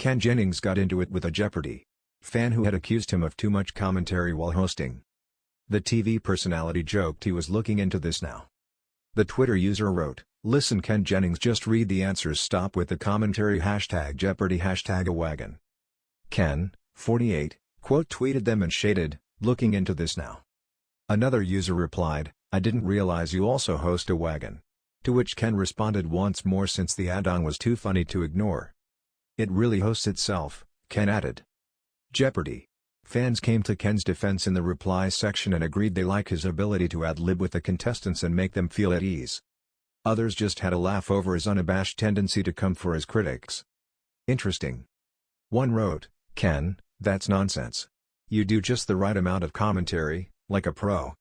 Ken Jennings got into it with a Jeopardy! Fan who had accused him of too much commentary while hosting. The TV personality joked he was looking into this now. The Twitter user wrote, "Listen Ken Jennings, just read the answers, stop with the commentary, #Jeopardy #a wagon." Ken, 48, quote tweeted them and shaded, "Looking into this now." Another user replied, "I didn't realize you also host a wagon." To which Ken responded once more since the add-on was too funny to ignore. "It really hosts itself," Ken added. Jeopardy! Fans came to Ken's defense in the reply section and agreed they like his ability to ad-lib with the contestants and make them feel at ease. Others just had a laugh over his unabashed tendency to come for his critics. Interesting. One wrote, "Ken, that's nonsense. You do just the right amount of commentary, like a pro.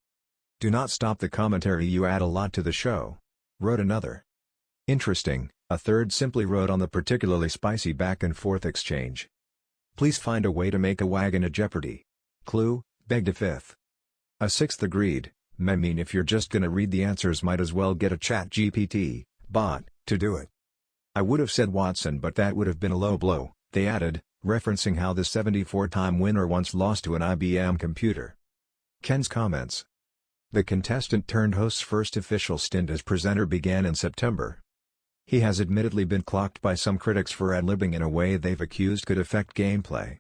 Do not stop the commentary, you add a lot to the show," wrote another. Interesting, a third simply wrote on the particularly spicy back-and-forth exchange. "Please find a way to make a wagon a Jeopardy! Clue," begged a fifth. A sixth agreed, "I mean, if you're just gonna read the answers, might as well get a ChatGPT bot to do it." "I would have said Watson, but that would have been a low blow," they added, referencing how the 74-time winner once lost to an IBM computer. Ken's comments. The contestant-turned-host's first official stint as presenter began in September. He has admittedly been clocked by some critics for ad-libbing in a way they've accused could affect gameplay.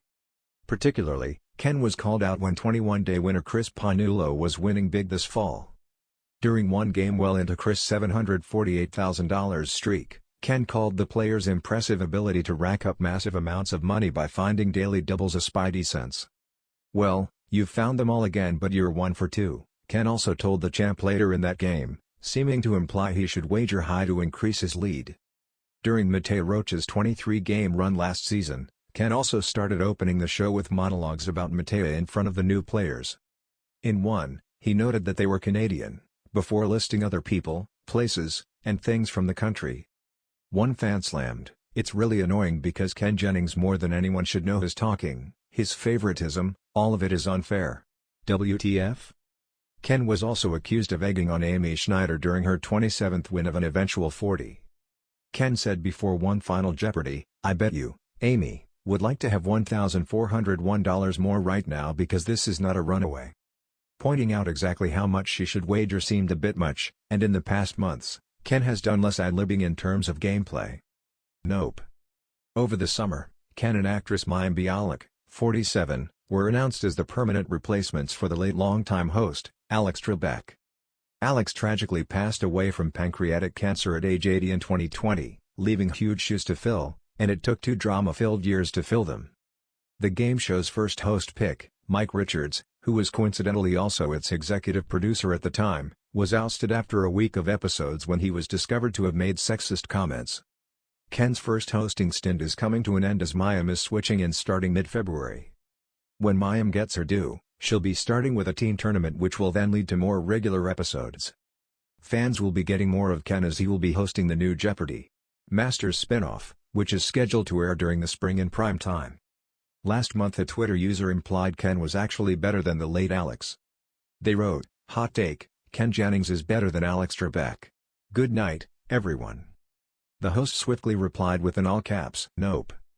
Particularly, Ken was called out when 21-day winner Chris Panulo was winning big this fall. During one game well into Chris' $748,000 streak, Ken called the player's impressive ability to rack up massive amounts of money by finding daily doubles a spidey sense. "Well, you've found them all again, but you're 1 for 2, Ken also told the champ later in that game, seeming to imply he should wager high to increase his lead. During Matej Roach's 23-game run last season, Ken also started opening the show with monologues about Matej in front of the new players. In one, he noted that they were Canadian, before listing other people, places, and things from the country. One fan slammed, "It's really annoying because Ken Jennings more than anyone should know his talking, his favoritism, all of it is unfair. WTF?" Ken was also accused of egging on Amy Schneider during her 27th win of an eventual 40. Ken said before one final Jeopardy, "I bet you, Amy, would like to have $1,401 more right now because this is not a runaway." Pointing out exactly how much she should wager seemed a bit much, and in the past months, Ken has done less ad-libbing in terms of gameplay. Nope. Over the summer, Ken and actress mayim Bialik, 47, were announced as the permanent replacements for the late longtime host, Alex Trebek. Alex tragically passed away from pancreatic cancer at age 80 in 2020, leaving huge shoes to fill, and it took 2 drama-filled years to fill them. The game show's first host pick, Mike Richards, who was coincidentally also its executive producer at the time, was ousted after a week of episodes when he was discovered to have made sexist comments. Ken's first hosting stint is coming to an end as mayim is switching in starting mid-February. When mayim gets her due, she'll be starting with a teen tournament which will then lead to more regular episodes. Fans will be getting more of Ken as he will be hosting the new Jeopardy! Masters spin-off, which is scheduled to air during the spring in prime time. Last month a Twitter user implied Ken was actually better than the late Alex. They wrote, "Hot take, Ken Jennings is better than Alex Trebek. Good night, everyone." The host swiftly replied with an all-caps "Nope."